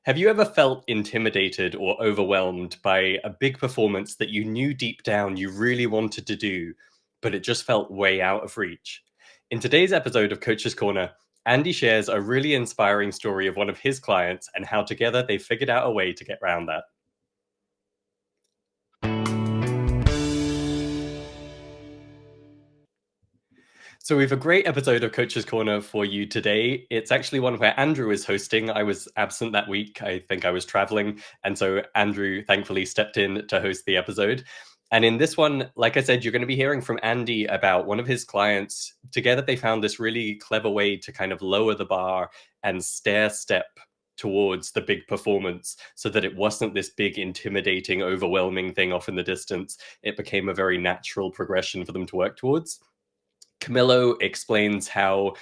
Have you ever felt intimidated or overwhelmed by a big performance that you knew deep down you really wanted to do, but it just felt way out of reach? In today's episode of Coach's Corner, Andy shares a really inspiring story of one of his clients and how together they figured out a way to get around that. So we have a great episode of Coach's Corner for you today. It's actually one where Andrew is hosting. I was absent that week. I think I was traveling. And so Andrew thankfully stepped in to host the episode. And in this one, like I said, you're going to be hearing from Andy about one of his clients. Together, they found this really clever way to kind of lower the bar and stair step towards the big performance so that it wasn't this big, intimidating, overwhelming thing off in the distance. It became a very natural progression for them to work towards. Camilo explains how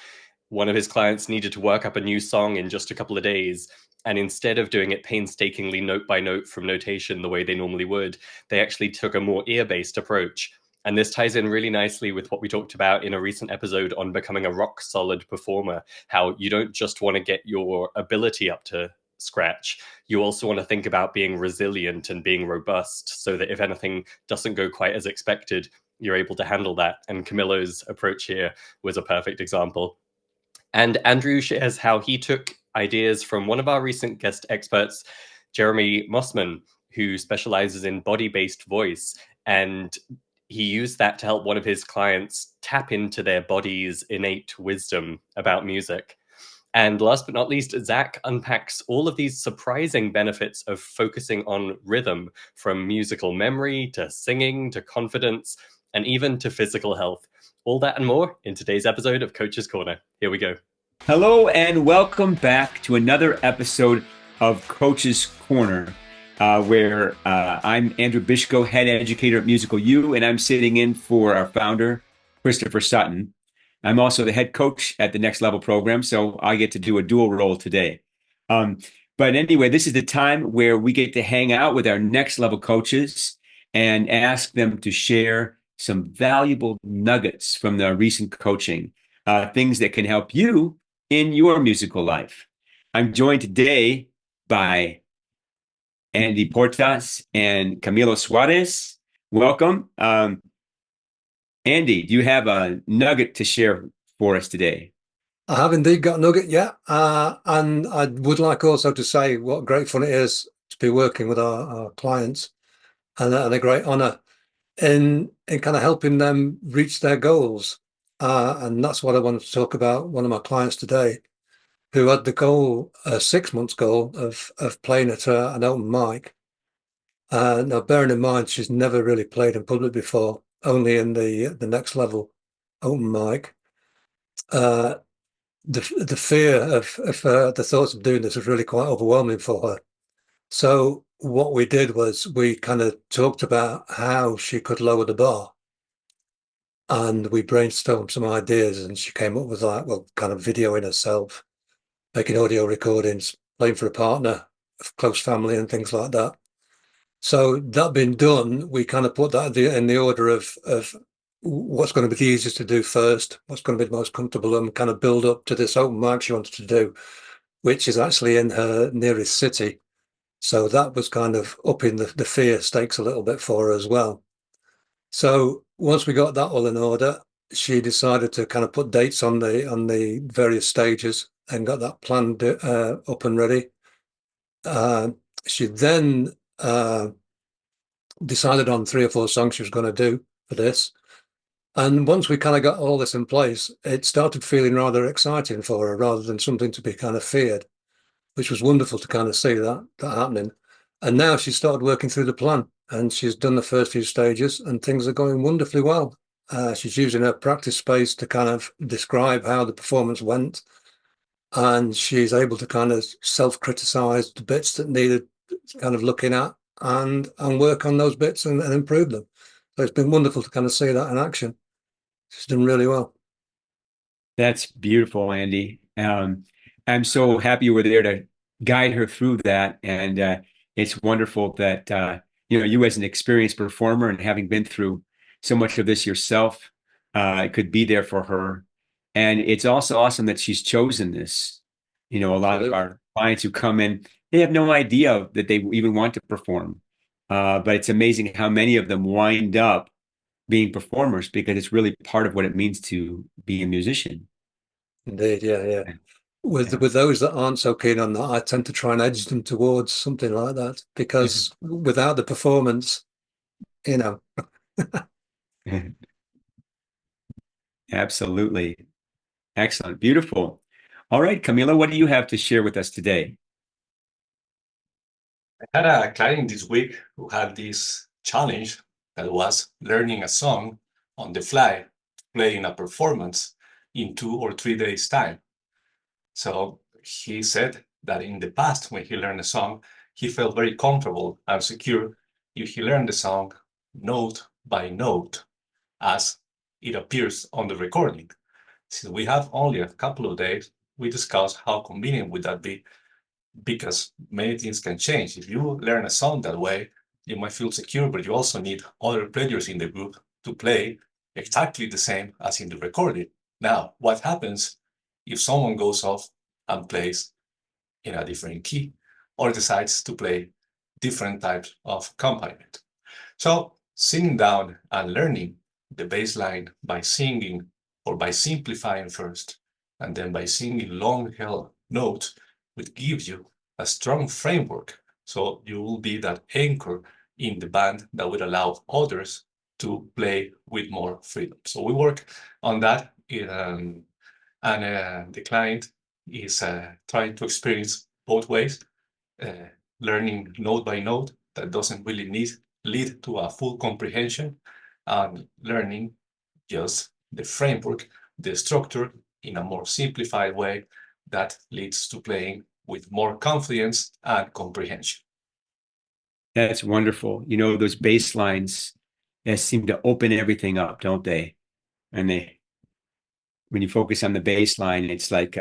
one of his clients needed to work up a new song in just a couple of days. And instead of doing it painstakingly note by note from notation the way they normally would, they actually took a more ear-based approach. And this ties in really nicely with what we talked about in a recent episode on becoming a rock solid performer, how you don't just want to get your ability up to scratch. You also want to think about being resilient and being robust so that if anything doesn't go quite as expected, you're able to handle that. And Camilo's approach here was a perfect example. And Andrew shares how he took ideas from one of our recent guest experts, Jeremy Mossman, who specializes in body-based voice. And he used that to help one of his clients tap into their body's innate wisdom about music. And last but not least, Zach unpacks all of these surprising benefits of focusing on rhythm, from musical memory to singing to confidence and even to physical health. All that and more in today's episode of Coach's Corner. Here we go. Hello and welcome back to another episode of Coach's Corner, where I'm Andrew Bishko, head educator at Musical U, and I'm sitting in for our founder, Christopher Sutton. I'm also the head coach at the Next Level program, so I get to do a dual role today. But anyway, this is the time where we get to hang out with our Next Level coaches and ask them to share some valuable nuggets from their recent coaching, things that can help you in your musical life. I'm joined today by Andy Portas and Camilo Suarez. Welcome. Andy, do you have a nugget to share for us today? I have indeed got a nugget, yeah. And I would like also to say what great fun it is to be working with our clients, and a great honor in kind of helping them reach their goals. And that's what I want to talk about. One of my clients today who had the goal, a 6 months goal of playing at an open mic. Now, bearing in mind, she's never really played in public before, only in the Next Level open mic. The fear of the thoughts of doing this was really quite overwhelming for her. So what we did was we kind of talked about how she could lower the bar, and we brainstormed some ideas, and she came up with kind of videoing herself, making audio recordings, playing for a partner, close family and things like that. So that being done, we kind of put that in the order of what's going to be the easiest to do first, what's going to be the most comfortable, and kind of build up to this open mic she wanted to do, which is actually in her nearest city. So that was kind of upping the fear stakes a little bit for her as well. So once we got that all in order, she decided to kind of put dates on the various stages and got that planned up and ready. She then decided on 3 or 4 songs she was going to do for this. And once we kind of got all this in place, it started feeling rather exciting for her rather than something to be kind of feared, which was wonderful to kind of see that happening. And now she's started working through the plan, and she's done the first few stages and things are going wonderfully well. She's using her practice space to kind of describe how the performance went. And she's able to kind of self-criticize the bits that needed kind of looking at and work on those bits and improve them. So it's been wonderful to kind of see that in action. She's done really well. That's beautiful, Andy. I'm so happy you were there to guide her through that. And it's wonderful that you as an experienced performer and having been through so much of this yourself could be there for her. And it's also awesome that she's chosen this. A lot of our clients who come in they have no idea that they even want to perform. But it's amazing how many of them wind up being performers because it's really part of what it means to be a musician. Indeed, yeah, yeah. Yeah. With those that aren't so keen on that, I tend to try and edge them towards something like that because without the performance, you know, Absolutely. Excellent. Beautiful. All right, Camilo, what do you have to share with us today? I had a client this week who had this challenge that was learning a song on the fly, playing a performance in 2 or 3 days' time. So he said that in the past, when he learned a song, he felt very comfortable and secure if he learned the song note by note as it appears on the recording. Since we have only a couple of days, we discussed how convenient would that be because many things can change. If you learn a song that way, you might feel secure, but you also need other players in the group to play exactly the same as in the recording. Now, what happens if someone goes off and plays in a different key or decides to play different types of accompaniment? So, sitting down and learning the bass line by singing or by simplifying first, and then by singing long held notes, would give you a strong framework. So you will be that anchor in the band that would allow others to play with more freedom. So we work on that, and the client is trying to experience both ways, uh, learning note by note that doesn't really lead to a full comprehension, and learning just the framework, the structure in a more simplified way that leads to playing with more confidence and comprehension. That's wonderful. You know, those bass lines seem to open everything up, don't they? And when you focus on the bass line, it's like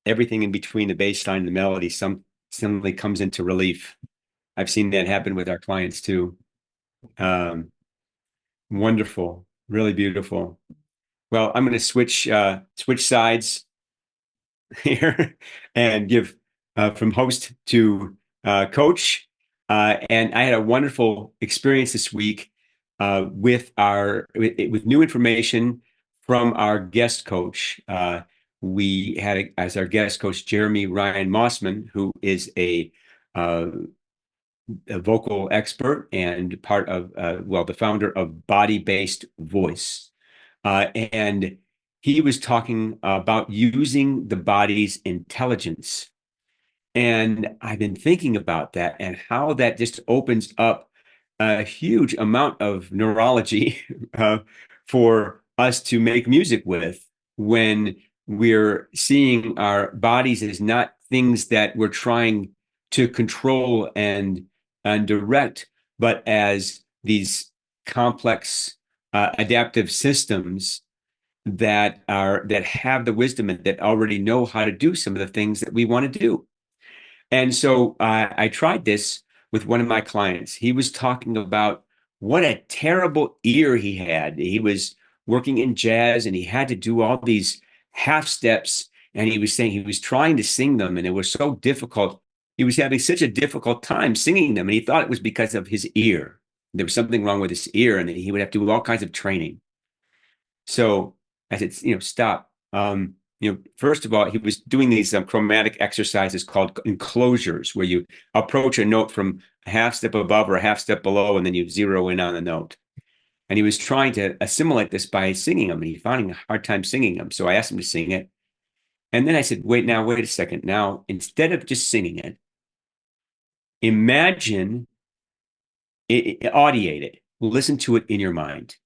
everything in between the bass line and the melody suddenly comes into relief. I've seen that happen with our clients too. Um, Wonderful, really beautiful. Well, I'm going to switch sides here and give from host to coach. And I had a wonderful experience this week with new information from our guest coach. We had as our guest coach Jeremy Ryan Mossman, who is uh, a vocal expert and part of the founder of Body Based Voice. And he was talking about using the body's intelligence. And I've been thinking about that and how that just opens up a huge amount of neurology for us to make music with when we're seeing our bodies as not things that we're trying to control and direct, but as these complex adaptive systems that have the wisdom and that already know how to do some of the things that we want to do. And so I tried this with one of my clients. He was talking about what a terrible ear he had. He was working in jazz and he had to do all these half steps. And he was saying he was trying to sing them and it was so difficult. He was having such a difficult time singing them. And he thought it was because of his ear. There was something wrong with his ear and he would have to do all kinds of training. So I said, stop. First of all, he was doing these chromatic exercises called enclosures, where you approach a note from a half step above or a half step below, and then you zero in on the note. And he was trying to assimilate this by singing them, and he found a hard time singing them. So I asked him to sing it. And then I said, wait a second. Now, instead of just singing it, imagine audiate it, listen to it in your mind.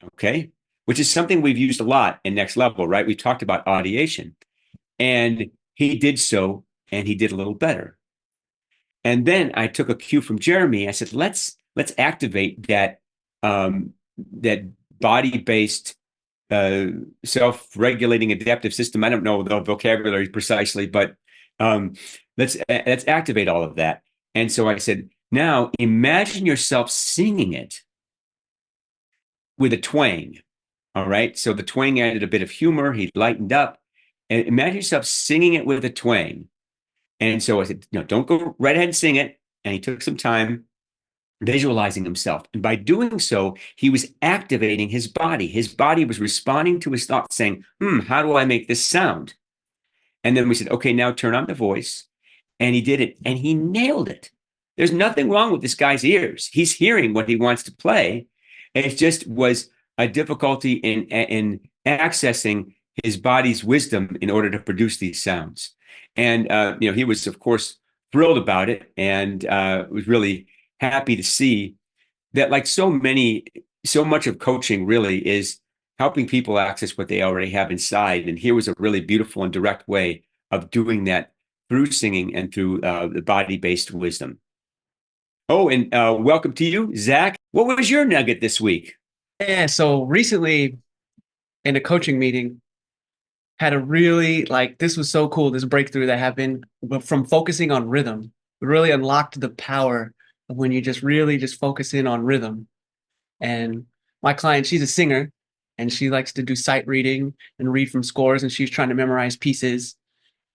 Okay. Which is something we've used a lot in Next Level, right? We talked about audiation. And he did so, and he did a little better. And then I took a cue from Jeremy. I said, let's activate that body-based self-regulating adaptive system. I don't know the vocabulary precisely, but let's activate all of that. And so I said, now imagine yourself singing it with a twang. All right. So the twang added a bit of humor. He lightened up. And imagine yourself singing it with a twang. And so I said, no, don't go right ahead and sing it. And he took some time visualizing himself. And by doing so, he was activating his body. His body was responding to his thoughts, saying, how do I make this sound? And then we said, okay, now turn on the voice. And he did it, and he nailed it. There's nothing wrong with this guy's ears. He's hearing what he wants to play. It just was a difficulty in accessing his body's wisdom in order to produce these sounds. And he was, of course, thrilled about it, and was really happy to see that, like so much of coaching really is helping people access what they already have inside. And here was a really beautiful and direct way of doing that through singing and through the body-based wisdom. Oh, and welcome to you, Zach. What was your nugget this week? Yeah, so recently in a coaching meeting, had a really, this was so cool, this breakthrough that happened from focusing on rhythm. It really unlocked the power of when you just focus in on rhythm. And my client, she's a singer, and she likes to do sight reading and read from scores, and she's trying to memorize pieces.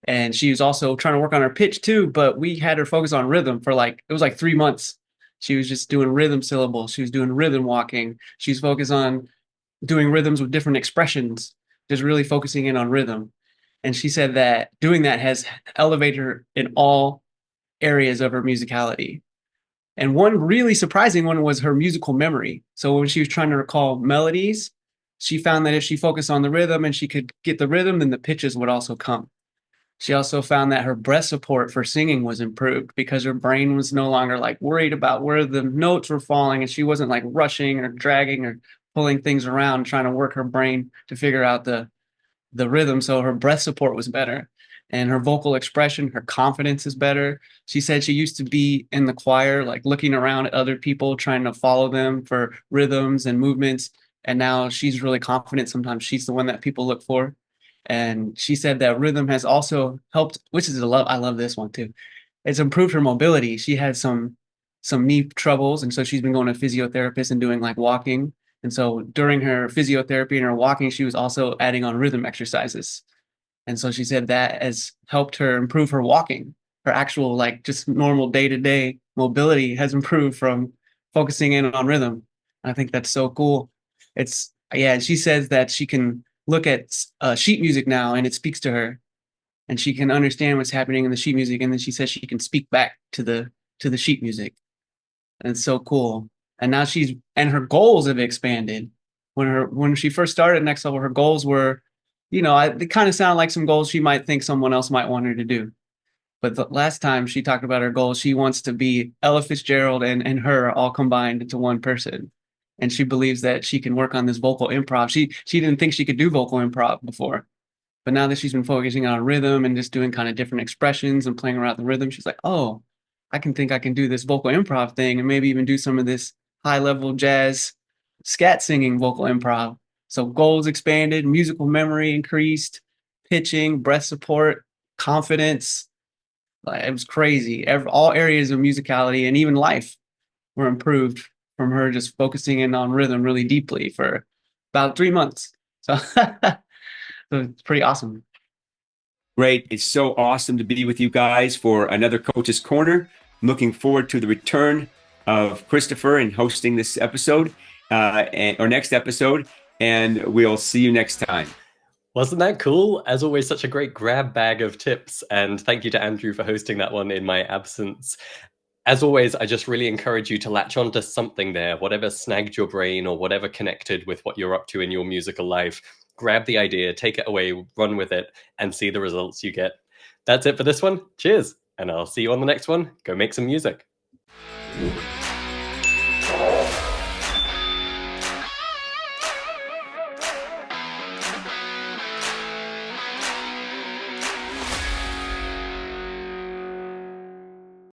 And she was also trying to work on her pitch too, but we had her focus on rhythm for it was 3 months. She was just doing rhythm syllables. She was doing rhythm walking. She was focused on doing rhythms with different expressions, just really focusing in on rhythm. And she said that doing that has elevated her in all areas of her musicality. And one really surprising one was her musical memory. So when she was trying to recall melodies, she found that if she focused on the rhythm and she could get the rhythm, then the pitches would also come. She also found that her breath support for singing was improved because her brain was no longer worried about where the notes were falling, and she wasn't rushing or dragging or pulling things around, trying to work her brain to figure out the rhythm. So her breath support was better, and her vocal expression, her confidence is better. She said she used to be in the choir, looking around at other people, trying to follow them for rhythms and movements. And now she's really confident. Sometimes she's the one that people look for. And she said that rhythm has also helped, which is I love this one too. It's improved her mobility. She had some knee troubles, and so she's been going to a physiotherapist and doing walking. And so during her physiotherapy and her walking, she was also adding on rhythm exercises. And so she said that has helped her improve her walking. Her actual just normal day-to-day mobility has improved from focusing in on rhythm. I think that's so cool. And she says that she can look at sheet music now, and it speaks to her, and she can understand what's happening in the sheet music. And then she says she can speak back to the sheet music. And it's so cool. And now her goals have expanded. When she first started Next Level, her goals were, they kind of sound like some goals she might think someone else might want her to do. But the last time she talked about her goals, she wants to be Ella Fitzgerald and her all combined into one person. And she believes that she can work on this vocal improv. She didn't think she could do vocal improv before. But now that she's been focusing on rhythm and just doing kind of different expressions and playing around with the rhythm, she's like, oh, I think I can do this vocal improv thing and maybe even do some of this high-level jazz scat singing vocal improv. So goals expanded, musical memory increased, pitching, breath support, confidence. It was crazy. All areas of musicality and even life were improved from her just focusing in on rhythm really deeply for about 3 months. So, so it's pretty awesome. Great. It's so awesome to be with you guys for another Coach's Corner. I'm looking forward to the return of Christopher and hosting this episode or next episode, and we'll see you next time. Wasn't that cool? As always, such a great grab bag of tips, and thank you to Andrew for hosting that one in my absence. As always, I just really encourage you to latch onto something there, whatever snagged your brain or whatever connected with what you're up to in your musical life. Grab the idea, take it away, run with it, and see the results you get. That's it for this one. Cheers, and I'll see you on the next one. Go make some music.